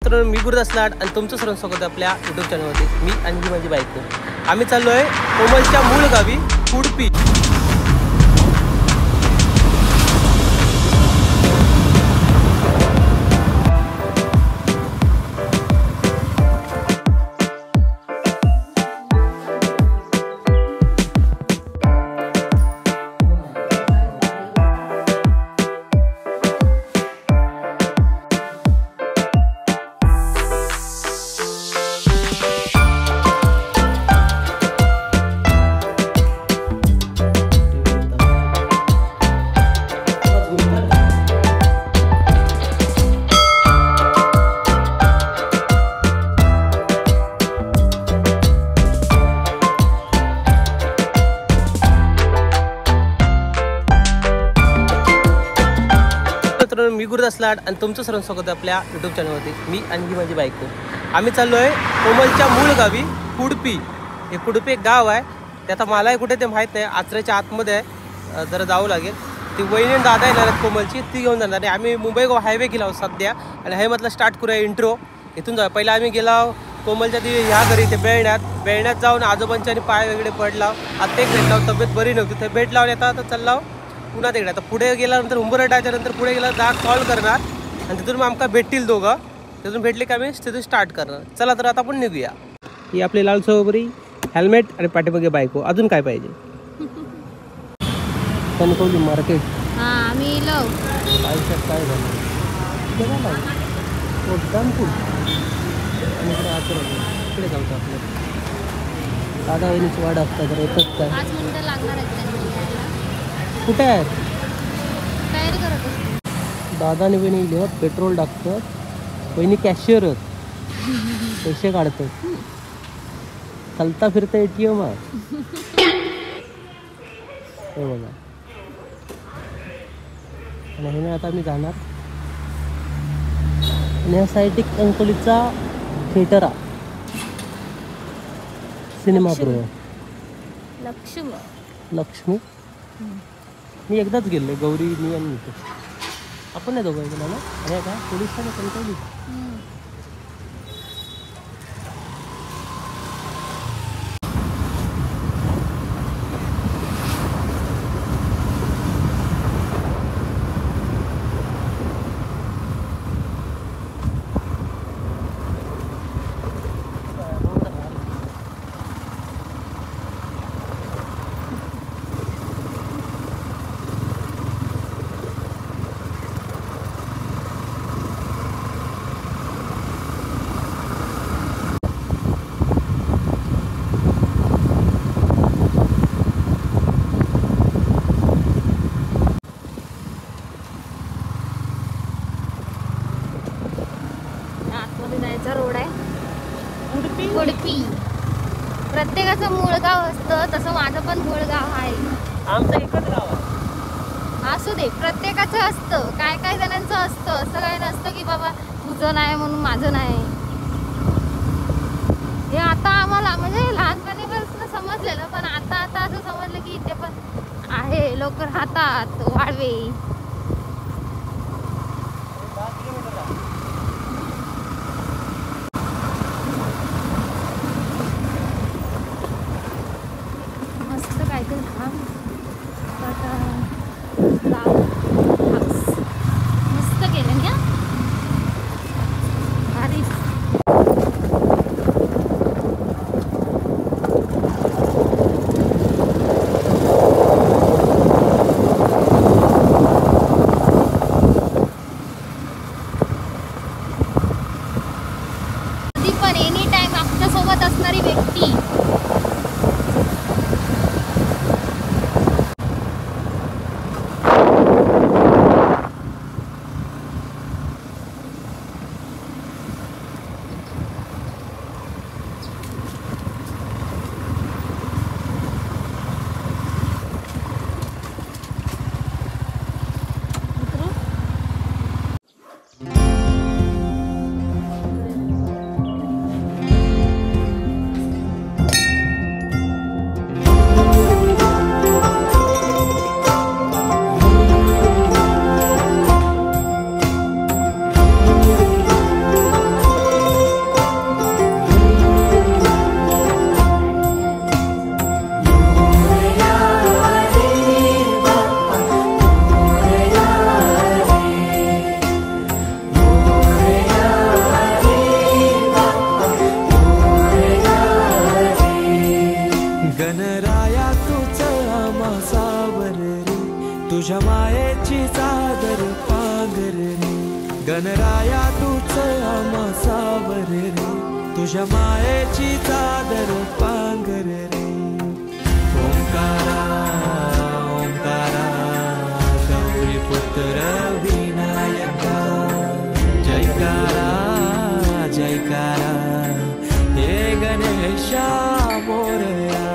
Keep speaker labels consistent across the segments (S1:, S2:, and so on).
S1: तर मी गुरुदास लाड आणि तुमचं सर्वांचं स्वागत आहे आपल्या यूट्यूब चॅनलवरती. मी आणि माझी बायको आम्ही चाललो आहे कोमलच्या मूळ गावी उडुपी. मी गुरुदास लाड आणि तुमचं सर्वांचं स्वागत आहे आपल्या यूट्यूब चॅनलवरती. मी आणि माझी बायको आम्ही चाललो आहे कोमलच्या मूळ गावी उडुपी. हे उडुपी एक गाव आहे, ते आता मलाही कुठे ते माहीत नाही, आचऱ्याच्या आतमध्ये आहे, जरा जावं लागेल. ती वहिनी दादा येणार आहेत कोमलची, ती घेऊन जाणार आहे. आम्ही मुंबई गोवा हायवे गेलो आहोत सध्या आणि हे म्हटलं स्टार्ट करूया इंट्रो इथून जाऊ. पहिला आम्ही गेलो कोमलच्या ती ह्या घरी ते बेळण्यात जाऊन आजोबांच्या आणि पाय वगैरे पडला. आता एक भेट लावून तब्येत बरी नव्हती, ते भेट लावून येतात आता चालला पुन्हा तिकडे. आता पुढे गेल्यानंतर उंबरटाच्या नंतर पुढे गेला दहा कॉल करणार आणि तिथून मग आमका भेटतील दोघं. तिथून भेटले की आम्ही तिथून स्टार्ट करणार. चला तर आता आपण निघूया. ही आपली लाल सोबरी हेल्मेट आणि पाठीमागे बायको. अजून काय पाहिजे? कणकवली मार्केट.
S2: आम्ही
S1: काय झालं आणि इकडे जाऊ आपलं दादा वहिनीची वाढ असतात तर येतात काय?
S2: 5 मिनिटं लागणार आहेत त्यांनी यायला.
S1: कुठे आहेत?
S2: तयारी करत असते.
S1: दादा आणि वहिनी लिहत पेट्रोल टाकतात, वहिनी कॅशियर पैसे काढतात, चालता फिरता ATM आहे. हे बघा. आणि हे आता आम्ही जाणार आणि ह्या साईड एक अंकोलीचा थिएटर आहे, सिनेमागृह लक्ष्मी. मी एकदाच गेलो, गौरी मी आणि इथे आपण नाही दोघं गेलो ना. अरे काय पोलीस ठाणे कणकवली.
S2: रोड आहे उडुपी. प्रत्येकाचं मूळ गाव असतं, तसं माझं पण मूळ गाव आहे.
S1: आमचं एकच गाव आहे.
S2: असू दे, प्रत्येकाचं असतं. काय काय जणांचं असतं, असं काय नसतं की बाबा तुझं नाही म्हणून माझं नाही. हे आता आम्हाला म्हणजे लहानपणीपासून समजलेलं, पण आता असं समजलं की इथे पण आहे, लोक राहतात वाळवे. मस्त केलं ना भारी. ती पण एनी टाइम आपल्या सोबत असणारी व्यक्ती.
S3: रे तुझ्या मायेची चादर पांघर रे ओंकारा ओंकारा गौरी पुत्र विनायका जयकारा जयकारा हे गणेशा मोरया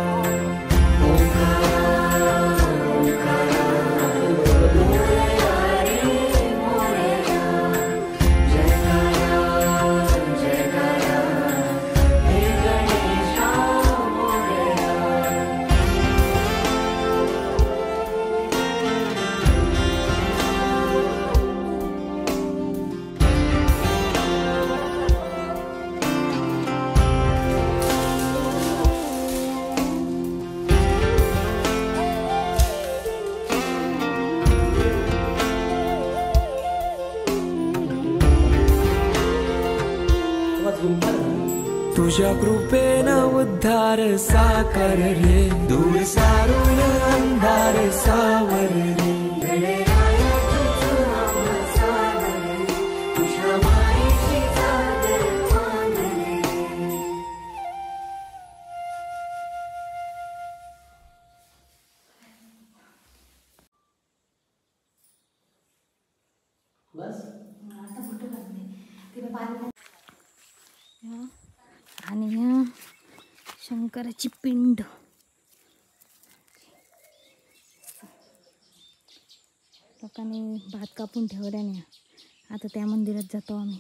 S3: तुझ्या कृपेनं उद्धार साकार रे दूर सारून अंधार सावर रे
S2: आणि ह्या शंकराची पिंड लोकांनी भात कापून ठेवल्याने आता त्या मंदिरात जातो आम्ही.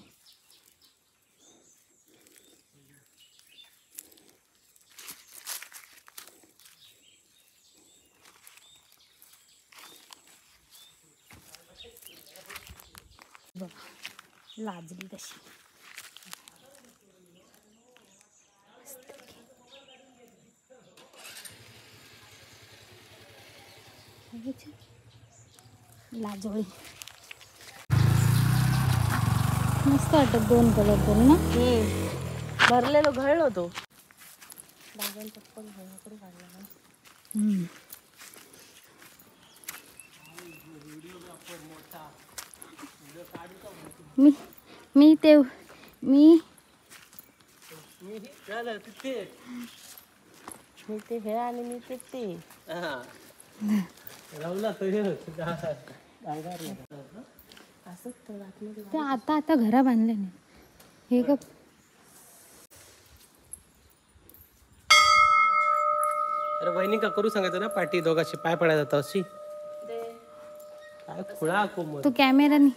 S2: लाजली तशी लाजोळी मस्त वाटत दोन कलर करून ना.
S4: भरलेलो घळलो तो
S2: मी ते मी
S4: ते हे आणि मी ते
S2: ते आता घरा बांधले नाही हे का.
S1: अरे वहिनी का करू सांगायचं ना पाठी दोघांशी पाय पडायला जातं अशी काय खुळा
S2: तू कॅमेराने